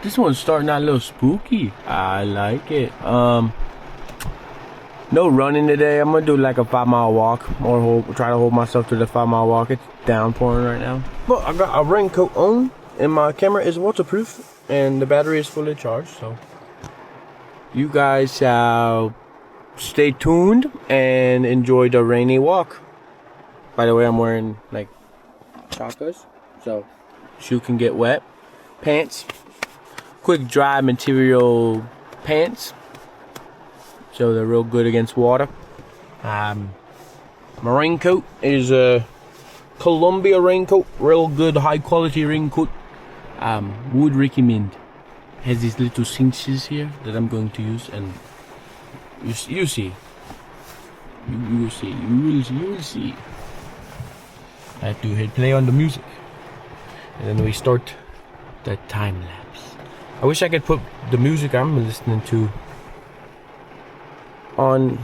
This one's starting out a little spooky. I like it. No running today. I'm gonna do like a 5-mile walk, or try to hold myself to the 5-mile walk. It's downpouring right now. But I got a raincoat on, and my camera is waterproof, and the battery is fully charged. So you guys shall stay tuned and enjoy the rainy walk. By the way, I'm wearing like chacos, so shoe can get wet. Pants, quick dry material pants, so they're real good against water. My raincoat is a Columbia raincoat, real good high quality raincoat. Would recommend. Has these little cinches here that I'm going to use, and you see, you will see. I have to hit play on the music, and then we start the time lapse. I wish I could put the music I'm listening to on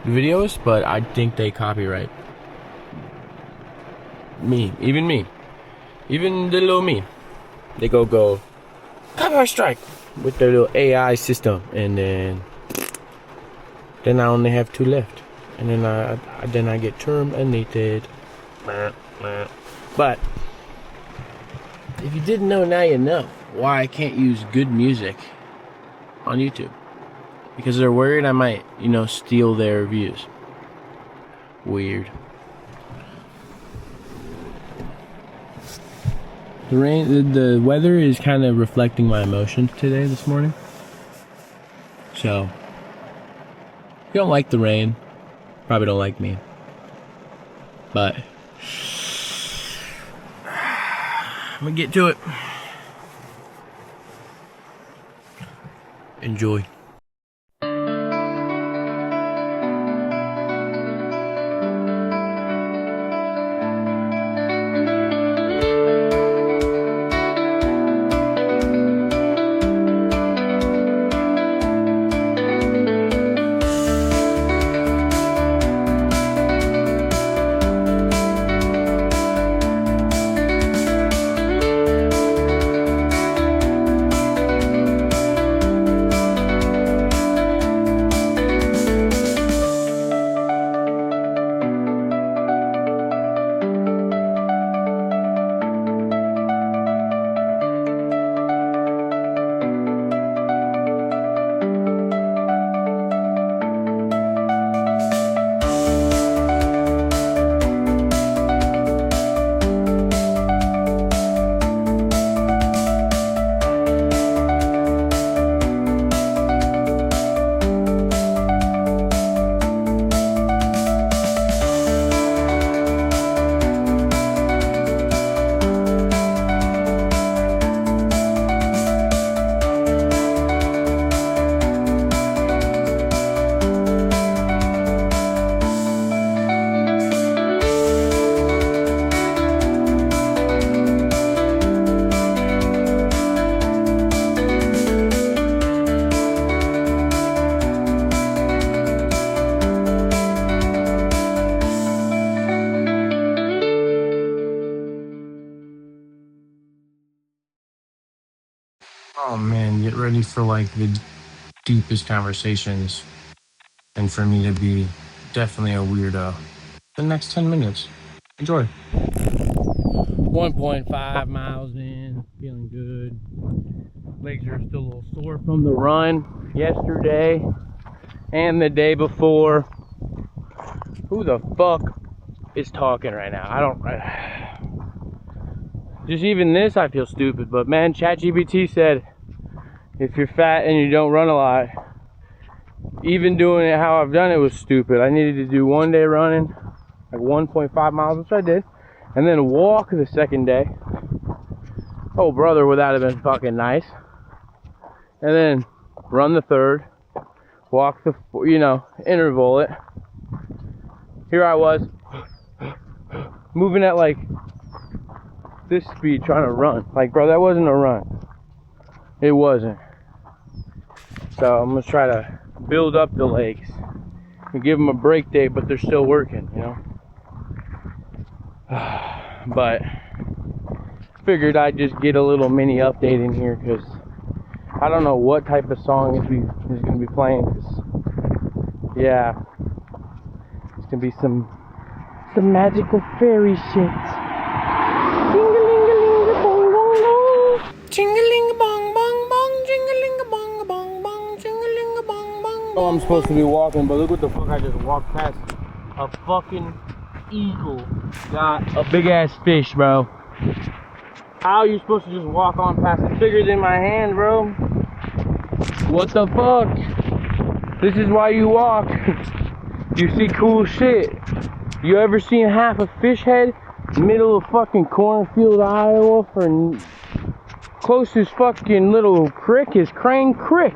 videos, but I think they copyright me, even the little me. They go copyright strike with their little AI system, and then I only have 2 left, and then I get terminated. But if you didn't know, now you know why I can't use good music on YouTube. Because they're worried I might, steal their views. Weird. The weather is kind of reflecting my emotions today, this morning. So, if you don't like the rain, probably don't like me. But I'm gonna get to it. Enjoy. Oh man, get ready for like the deepest conversations, and for me to be definitely a weirdo. The next 10 minutes. Enjoy. 1.5 miles in, feeling good. Legs are still a little sore from the run yesterday and the day before. Who the fuck is talking right now? Just even this, I feel stupid. But man, ChatGPT said if you're fat and you don't run a lot, even doing it how I've done it was stupid. I needed to do 1 day running, like 1.5 miles, which I did, and then walk the second day. Oh brother, would that have been fucking nice? And then run the third, walk the, interval it. Here I was, moving at like this speed, trying to run. Like, bro, that wasn't a run. It wasn't. So I'm gonna try to build up the legs and give them a break day, but they're still working, But figured I'd just get a little mini update in here because I don't know what type of song is going to be playing. Cause, yeah, it's going to be some magical fairy shit. Ching-a-ling-a-bong-bong-bong, ching-a-ling-a-bong-bong-bong, ching-a-ling-a-bong-bong-bong. Oh, I'm supposed to be walking, but look what the fuck I just walked past. A fucking eagle got a big ass fish, bro. How are you supposed to just walk on past it? Bigger than my hand, bro. What the fuck? This is why you walk. You see cool shit. You ever seen half a fish head? Middle of fucking cornfield, Iowa, for closest fucking little creek is Crane Creek.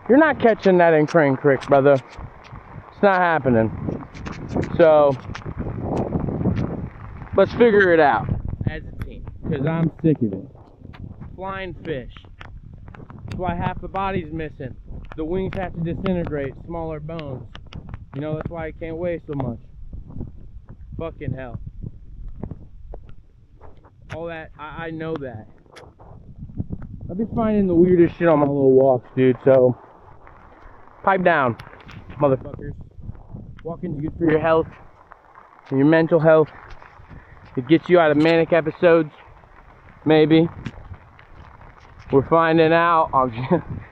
You're not catching that in Crane Creek, brother. It's not happening. So, let's figure it out as a team, because I'm sick of it. Flying fish. That's why half the body's missing. The wings have to disintegrate, smaller bones. You know, that's why I can't weigh so much. Fucking hell. All that, I know that. I'll be finding the weirdest shit on my little walks, dude, so pipe down, motherfuckers. Walking's good for your health and your mental health. It gets you out of manic episodes, maybe. We're finding out.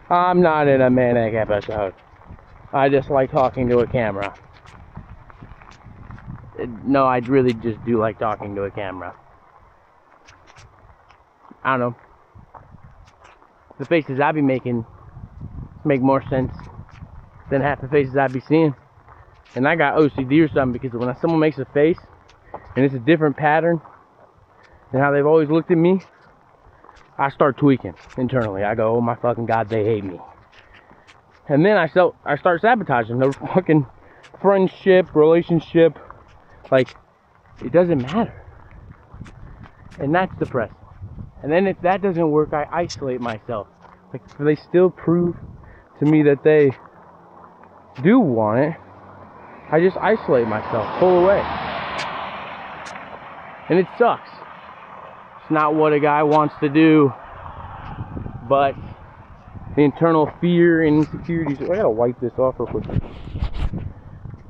I'm not in a manic episode. I just like talking to a camera. No, I really just do like talking to a camera. I don't know. The faces I be making make more sense than half the faces I be seeing. And I got OCD or something, because when someone makes a face and it's a different pattern than how they've always looked at me, I start tweaking internally. I go, oh my fucking God, they hate me. And then I start sabotaging their fucking friendship, relationship. Like, it doesn't matter. And that's depressing. And then if that doesn't work, I isolate myself. Like, if they still prove to me that they do want it, I just isolate myself, pull away. And it sucks. It's not what a guy wants to do, but the internal fear and insecurities. I gotta wipe this off real quick.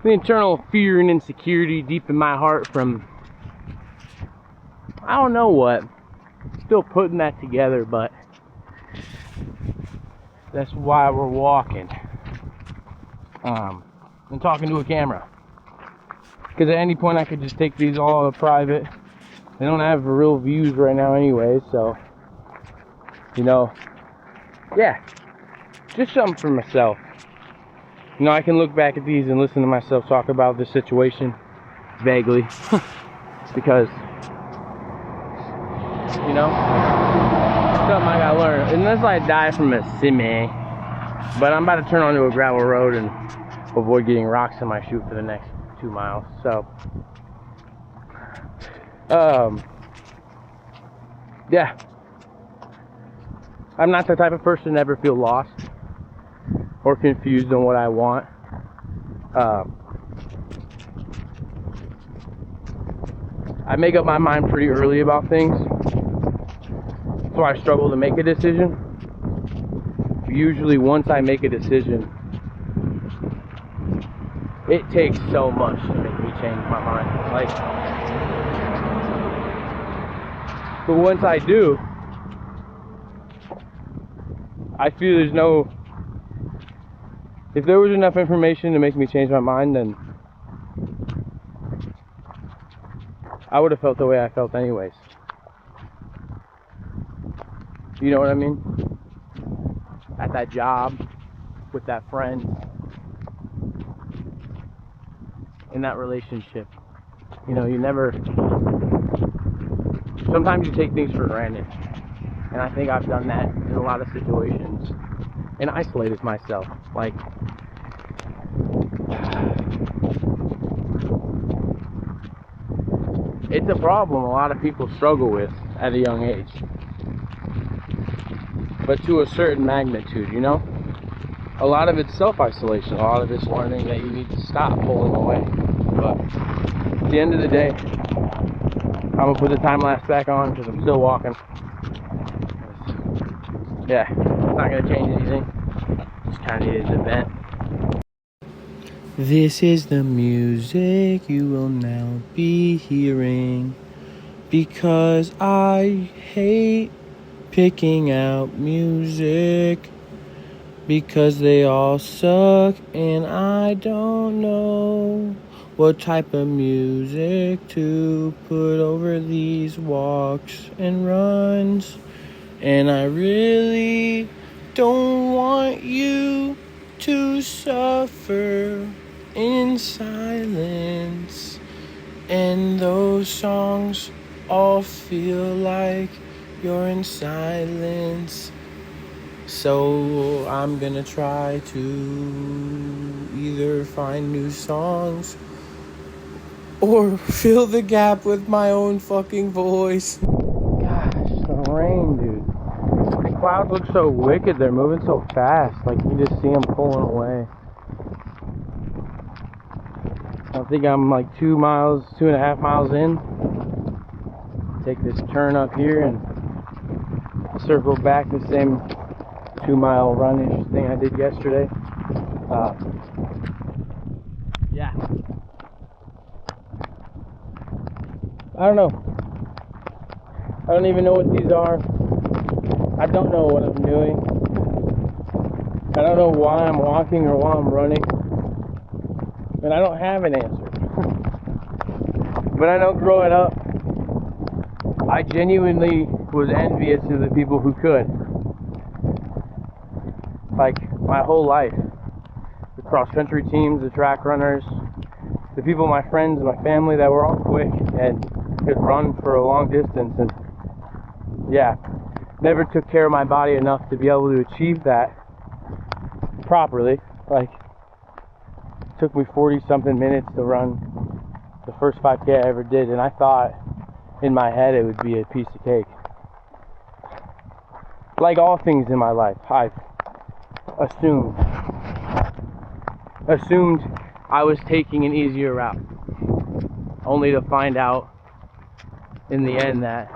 The internal fear and insecurity deep in my heart from, I don't know what. Still putting that together, but that's why we're walking. And talking to a camera. Because at any point I could just take these all private. They don't have real views right now anyway, so, you know, yeah, just something for myself. You know, I can look back at these and listen to myself talk about this situation vaguely. Because, you know, something I gotta learn. Unless I die from a simi. But I'm about to turn onto a gravel road and avoid getting rocks in my chute for the next 2 miles. So, yeah. I'm not the type of person to ever feel lost or confused on what I want. I make up my mind pretty early about things. So I struggle to make a decision. Usually once I make a decision, it takes so much to make me change my mind. Like, but once I do, I feel there's no, if there was enough information to make me change my mind, then I would have felt the way I felt anyways. You know what I mean? At that job, with that friend, in that relationship. You know, you never, sometimes you take things for granted. And I think I've done that in a lot of situations and isolated myself. Like, it's a problem a lot of people struggle with at a young age. But to a certain magnitude, you know? A lot of it's self-isolation. A lot of it's learning that you need to stop pulling away. But at the end of the day, I'm gonna put the time lapse back on because I'm still walking. Yeah, it's not gonna change anything. Just kind of needed an event. This is the music you will now be hearing, because I hate picking out music, because they all suck and I don't know what type of music to put over these walks and runs. And I really don't want you to suffer in silence. And those songs all feel like you're in silence. So I'm gonna try to either find new songs or fill the gap with my own fucking voice. Gosh, the rain, dude. The clouds look so wicked. They're moving so fast. Like, you just see them pulling away. I think I'm like 2.5 miles in. Take this turn up here and circle back the same 2-mile run-ish thing I did yesterday. Yeah. I don't know. I don't even know what these are. I don't know what I'm doing. I don't know why I'm walking or why I'm running. And I don't have an answer. But I know growing up, I genuinely was envious of the people who could. Like, my whole life. The cross-country teams, the track runners, the people, my friends, my family that were all quick and could run for a long distance. And yeah, never took care of my body enough to be able to achieve that properly. Like, it took me 40-something minutes to run the first 5K I ever did, and I thought in my head it would be a piece of cake. Like all things in my life, I assumed I was taking an easier route, only to find out in the end that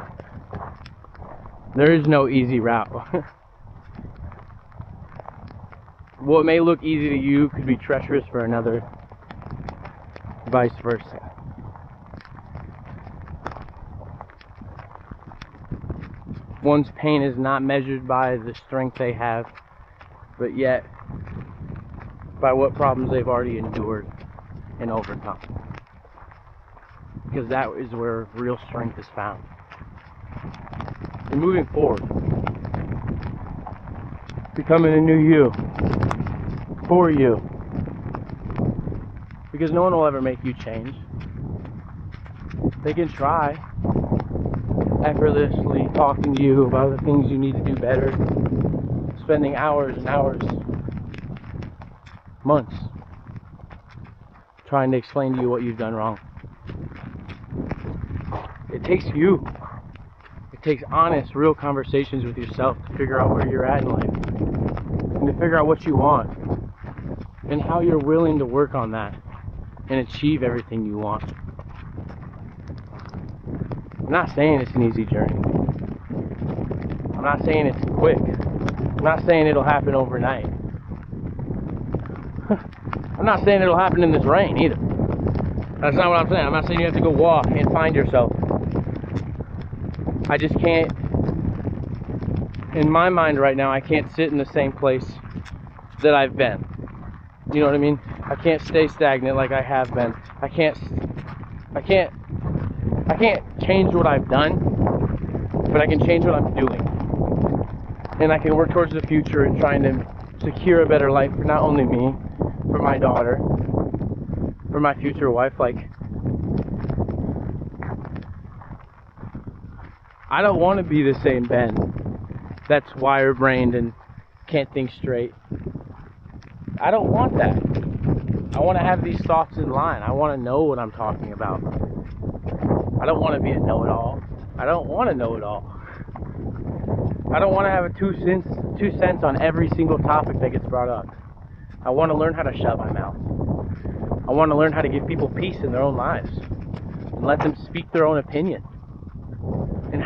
there is no easy route. What may look easy to you could be treacherous for another, vice versa. One's pain is not measured by the strength they have, but yet by what problems they've already endured and overcome. Because that is where real strength is found. And moving forward, becoming a new you, for you. Because no one will ever make you change. They can try, effortlessly talking to you about the things you need to do better, spending hours and hours, months, trying to explain to you what you've done wrong. It takes you. It takes honest, real conversations with yourself to figure out where you're at in life, and to figure out what you want, and how you're willing to work on that and achieve everything you want. I'm not saying it's an easy journey. I'm not saying it's quick. I'm not saying it'll happen overnight. I'm not saying it'll happen in this rain either. That's not what I'm saying. I'm not saying you have to go walk and find yourself. I just can't, in my mind right now, I can't sit in the same place that I've been. You know what I mean? I can't stay stagnant like I have been. I can't change what I've done, but I can change what I'm doing. And I can work towards the future and trying to secure a better life for not only me, for my daughter, for my future wife. Like, I don't want to be the same Ben that's wire-brained and can't think straight. I don't want that. I want to have these thoughts in line. I want to know what I'm talking about. I don't want to be a know-it-all. I don't want to know it all. I don't want to have a 2 cents on every single topic that gets brought up. I want to learn how to shut my mouth. I want to learn how to give people peace in their own lives and let them speak their own opinion.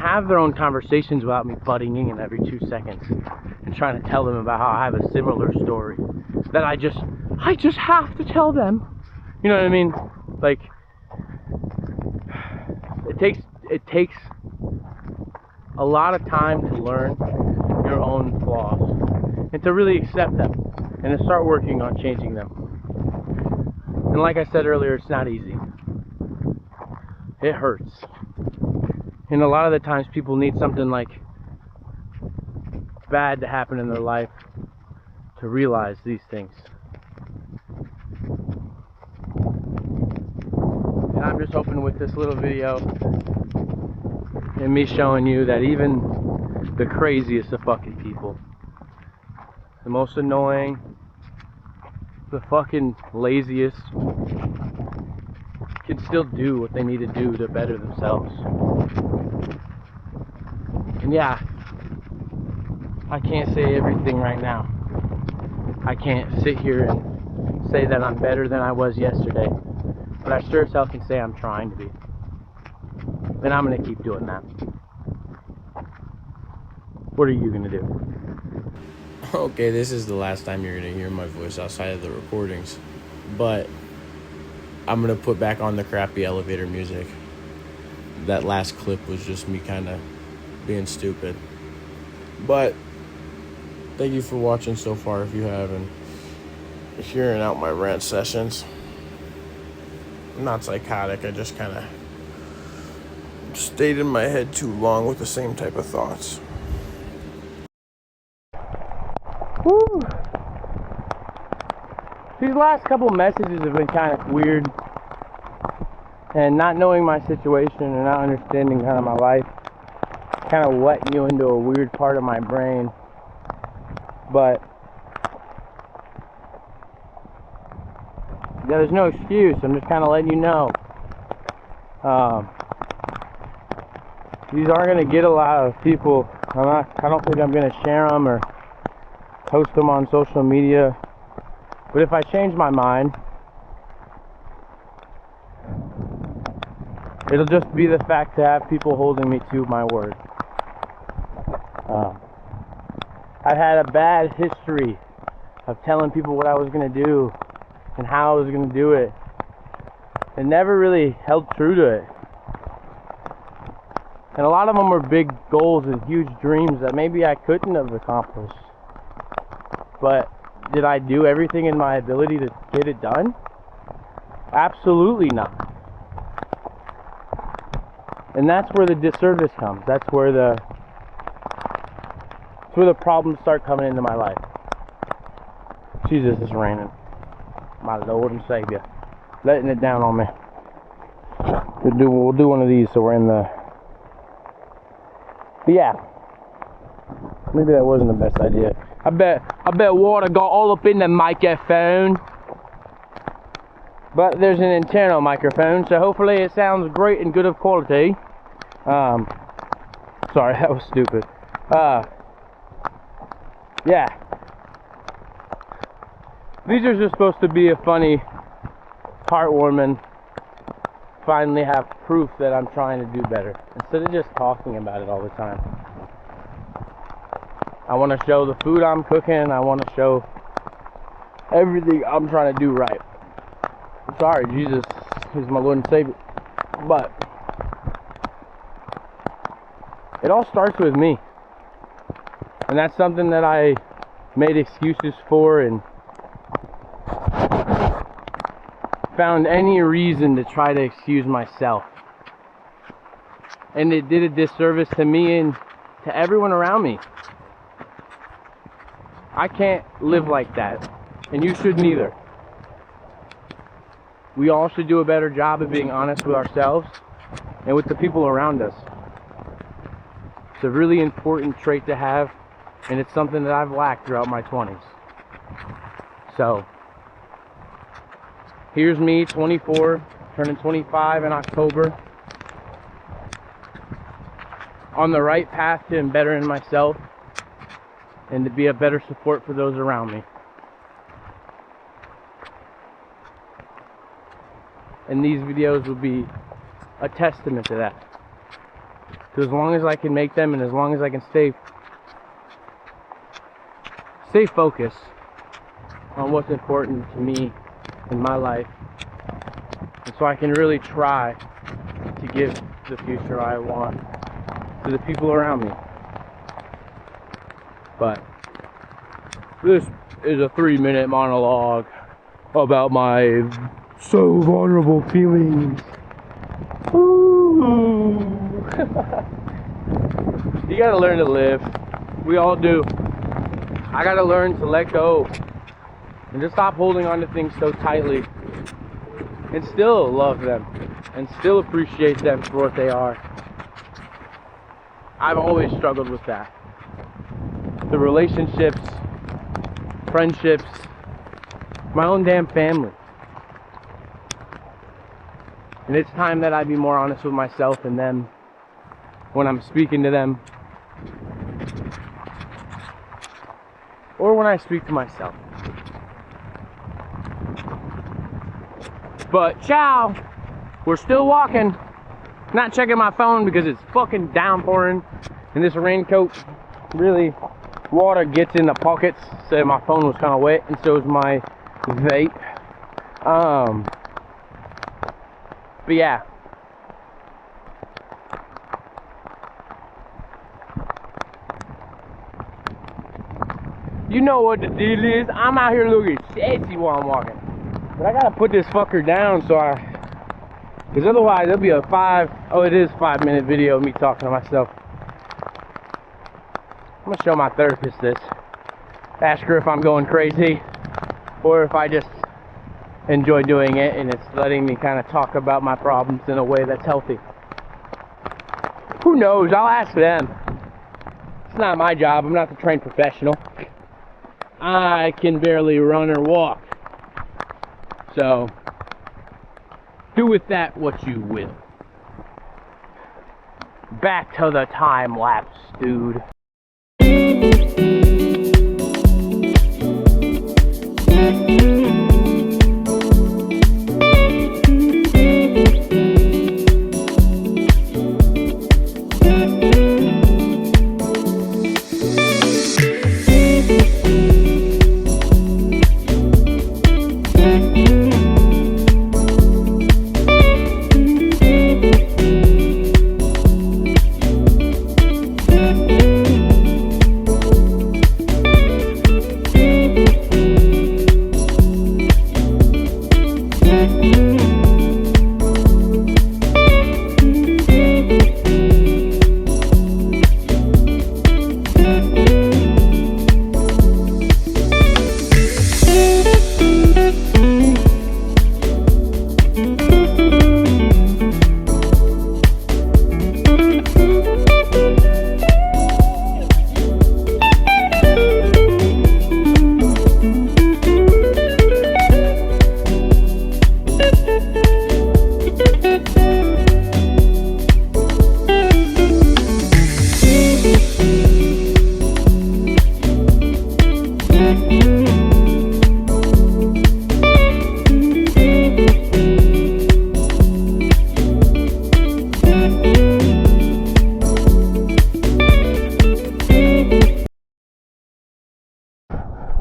have their own conversations without me butting in every 2 seconds and trying to tell them about how I have a similar story that I just have to tell them. You know what I mean? Like, it takes a lot of time to learn your own flaws and to really accept them and to start working on changing them. And like I said earlier, it's not easy. It hurts. And a lot of the times people need something like bad to happen in their life to realize these things. And I'm just hoping with this little video and me showing you that even the craziest of fucking people, the most annoying, the fucking laziest, can still do what they need to do to better themselves. And yeah, I can't say everything right now. I can't sit here and say that I'm better than I was yesterday, but I sure as hell can say I'm trying to be. And I'm gonna keep doing that. What are you gonna do? Okay, this is the last time you're gonna hear my voice outside of the recordings, but I'm gonna put back on the crappy elevator music. That last clip was just me kind of being stupid. But thank you for watching so far if you haven't. Hearing out my rant sessions. I'm not psychotic, I just kind of stayed in my head too long with the same type of thoughts. Woo. These last couple messages have been kind of weird, and not knowing my situation and not understanding kind of my life kind of letting you into a weird part of my brain. But yeah, there's no excuse. I'm just kind of letting you know. These aren't going to get a lot of people. I don't think I'm going to share them or post them on social media. But if I change my mind, it'll just be the fact to have people holding me to my word. I've had a bad history of telling people what I was going to do and how I was going to do it, and never really held true to it. And a lot of them were big goals and huge dreams that maybe I couldn't have accomplished. But did I do everything in my ability to get it done? Absolutely not. And that's where the disservice comes. That's where the problems start coming into my life. Jesus, it's raining. My Lord and Savior. Letting it down on me. We'll do one of these so we're in the... But yeah. Maybe that wasn't the best idea. I bet water got all up in the microphone. But there's an internal microphone, so hopefully it sounds great and good of quality. Sorry, that was stupid. Yeah. These are just supposed to be a funny, heartwarming, finally have proof that I'm trying to do better, instead of just talking about it all the time. I want to show the food I'm cooking. I want to show everything I'm trying to do right. I'm sorry, Jesus is my Lord and Savior. But it all starts with me. And that's something that I made excuses for and found any reason to try to excuse myself. And it did a disservice to me and to everyone around me. I can't live like that, and you shouldn't either. We all should do a better job of being honest with ourselves and with the people around us. It's a really important trait to have, and it's something that I've lacked throughout my 20s. So, here's me, 24, turning 25 in October, on the right path to bettering myself and to be a better support for those around me. And these videos will be a testament to that. So as long as I can make them, and as long as I can stay focused on what's important to me in my life, and so I can really try to give the future I want to the people around me. But this is a 3-minute monologue about my so vulnerable feelings. Ooh. You gotta learn to live. We all do. I gotta learn to let go and just stop holding on to things so tightly, and still love them and still appreciate them for what they are. I've always struggled with that. The relationships, friendships, my own damn family. And it's time that I be more honest with myself and them when I'm speaking to them, or when I speak to myself. But ciao, we're still walking. Not checking my phone because it's fucking downpouring, and this raincoat really, water gets in the pockets, so my phone was kind of wet, and so is my vape. But yeah. You know what the deal is. I'm out here looking sexy while I'm walking. But I gotta put this fucker down because otherwise it'll be a 5-minute video of me talking to myself. I'm gonna show my therapist this. Ask her if I'm going crazy, or if I just enjoy doing it and it's letting me kind of talk about my problems in a way that's healthy. Who knows? I'll ask them. It's not my job. I'm not the trained professional. I can barely run or walk. So, do with that what you will. Back to the time lapse, dude.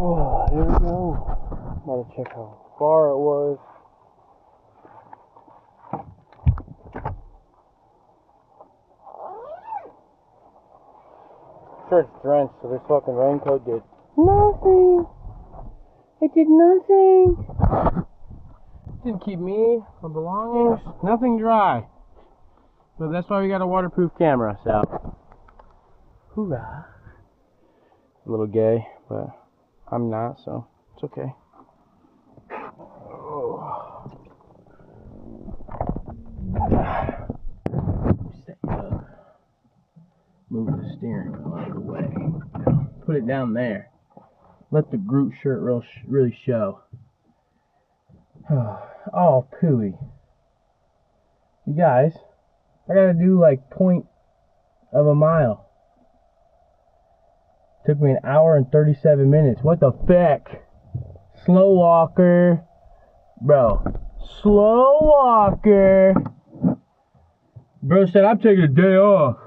Oh, here we go. Gotta check how far it was. Sure, it's drenched, so this fucking raincoat did nothing. It did nothing. Didn't keep me, my belongings, nothing dry. So that's why we got a waterproof camera. So, hoorah. A little gay, but I'm not, so it's okay. Oh. Set it up. Move the steering wheel out of the way. Put it down there. Let the Groot shirt really show. Oh, pooey. You guys, I gotta do like 0.1 mile. Took me 1 hour and 37 minutes. What the feck? Slow walker. Bro. Slow walker. Bro said, I'm taking a day off.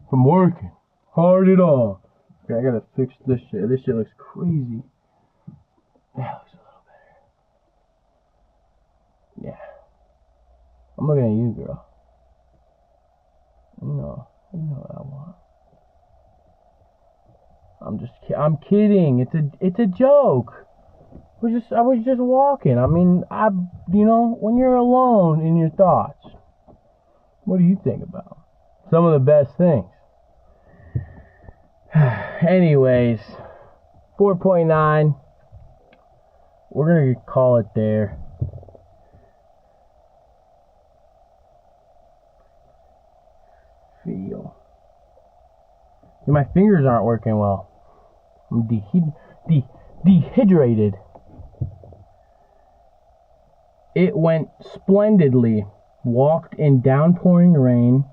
from working hard at all. Okay, I gotta fix this shit. This shit looks crazy. That looks a little better. Yeah. I'm looking at you, girl. You know what I want. I'm kidding. It's a joke. I was just walking. I mean, when you're alone in your thoughts, what do you think about? Some of the best things. Anyways, 4.9. We're gonna call it there. Feel. My fingers aren't working well. I'm dehydrated. It went splendidly. Walked in downpouring rain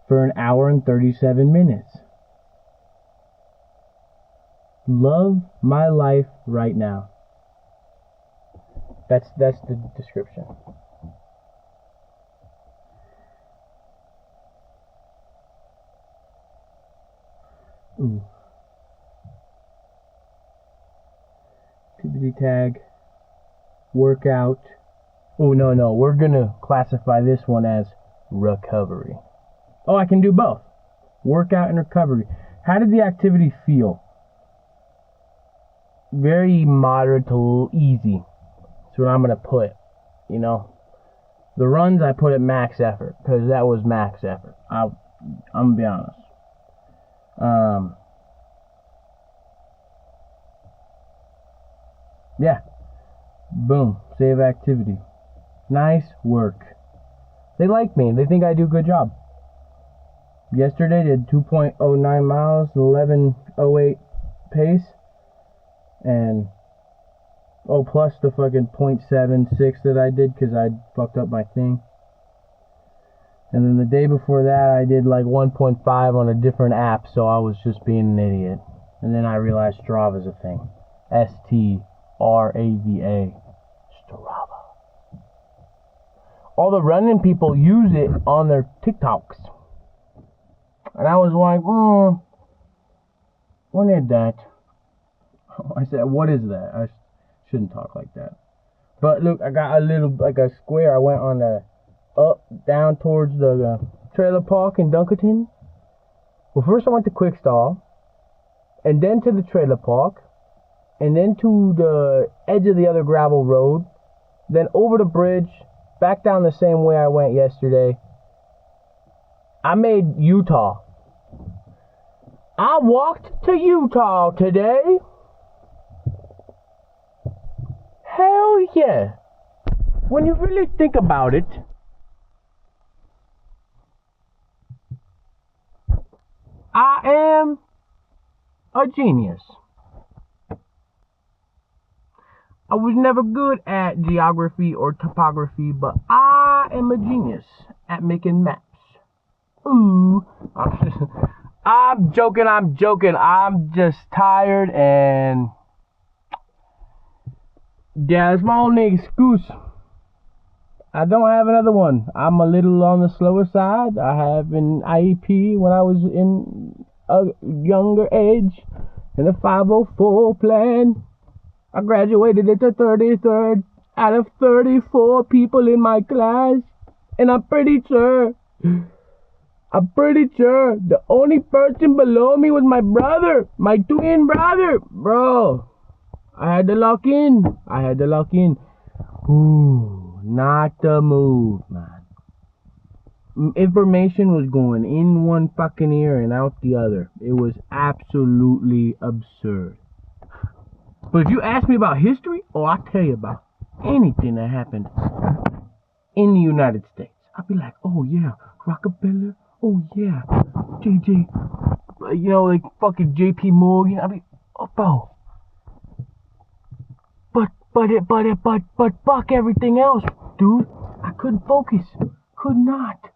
for an hour and 37 minutes. Love my life right now. That's the description. Ooh. Activity tag. Workout. Oh, no. We're gonna classify this one as recovery. Oh, I can do both. Workout and recovery. How did the activity feel? Very moderate to easy. That's what I'm gonna put. The runs I put at max effort, because that was max effort. I'm gonna be honest. Yeah. Boom. Save activity. Nice work. They like me. They think I do a good job. Yesterday did 2.09 miles, 11:08 pace, and plus the fucking 0.76 that I did because I fucked up my thing. And then the day before that I did like 1.5 on a different app, so I was just being an idiot. And then I realized Strava's a thing. Strava. Strava. All the running people use it on their TikToks. And I was like, what is that? I said, what is that? I shouldn't talk like that. But look, I got a little, like a square. I went on the down towards the trailer park in Dunkerton. Well, first I went to Quickstall, and then to the trailer park, and then to the edge of the other gravel road, then over the bridge, back down the same way I went yesterday. I made Utah. I walked to Utah today. Hell yeah. When you really think about it, I am a genius. I was never good at geography or topography, but I am a genius at making maps. Ooh. I'm joking. I'm just tired, and yeah, it's my only excuse. I don't have another one. I'm a little on the slower side. I have an IEP when I was in a younger age in a 504 plan. I graduated at the 33rd out of 34 people in my class, and I'm pretty sure the only person below me was my brother, my twin brother. Bro, I had to lock in. Ooh, not the move, man. Information was going in one fucking ear and out the other. It was absolutely absurd. But if you ask me about history, I'll tell you about anything that happened in the United States. I'll be like, oh yeah, Rockefeller. Oh yeah, JJ, like fucking JP Morgan. I mean, bro. But fuck everything else, dude. I couldn't focus. Could not.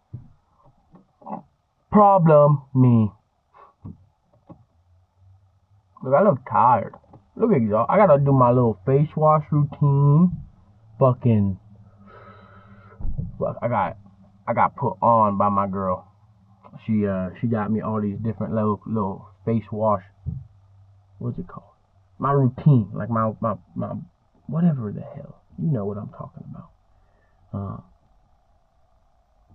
Problem me. Look, I look tired. Look exhausted. I gotta do my little face wash routine. Fucking. I got put on by my girl. she got me all these different little face wash. What's it called? My routine, like my whatever the hell. You know what I'm talking about.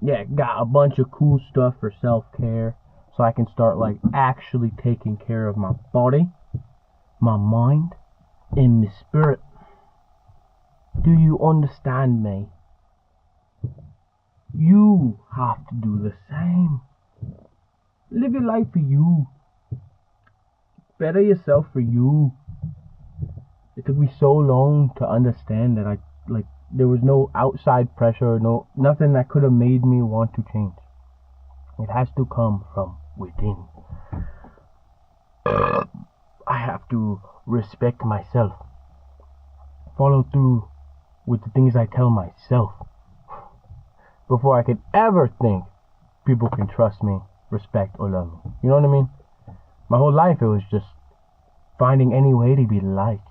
Yeah, got a bunch of cool stuff for self-care, so I can start like actually taking care of my body, my mind, and my spirit. Do you understand me? You have to do the same. Live your life for you. Better yourself for you. It took me so long to understand that there was no outside pressure, nothing that could have made me want to change. It has to come from within. I have to respect myself. Follow through with the things I tell myself before I could ever think people can trust me, respect, or love me. You know what I mean? My whole life it was just finding any way to be liked.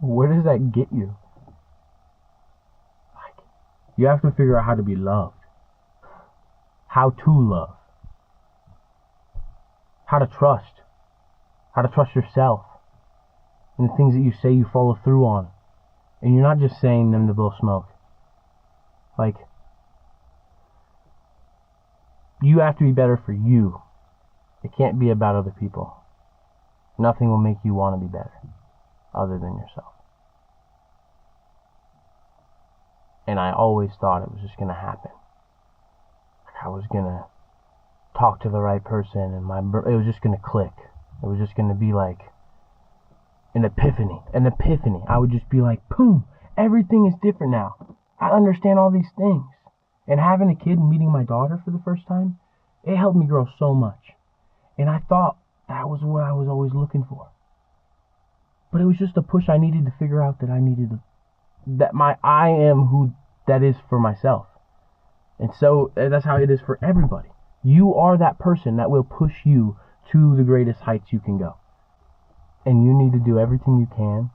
Where does that get you? Like, you have to figure out how to be loved. How to love. How to trust. How to trust yourself. And the things that you say you follow through on. And you're not just saying them to blow smoke. Like, you have to be better for you. It can't be about other people. Nothing will make you want to be better other than yourself. And I always thought it was just going to happen. Like I was going to talk to the right person and it was just going to click. It was just going to be like an epiphany. I would just be like, boom, everything is different now. I understand all these things. And having a kid and meeting my daughter for the first time, it helped me grow so much. And I thought that was what I was always looking for. But it was just a push I needed to figure out that I am who that is for myself. And so that's how it is for everybody. You are that person that will push you to the greatest heights you can go. And you need to do everything you can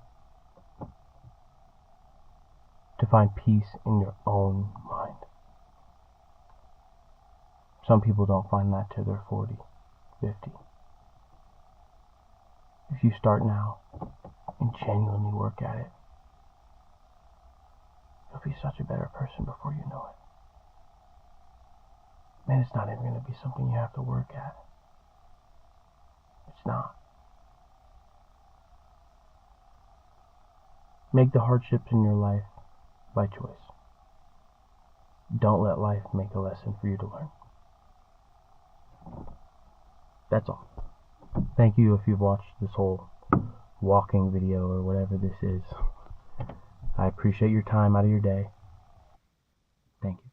to find peace in your own mind. Some people don't find that till they're 40, 50. If you start now and genuinely work at it, you'll be such a better person before you know it. Man, it's not even going to be something you have to work at. It's not. Make the hardships in your life by choice. Don't let life make a lesson for you to learn. That's all. Thank you if you've watched this whole walking video or whatever this is. I appreciate your time out of your day. Thank you.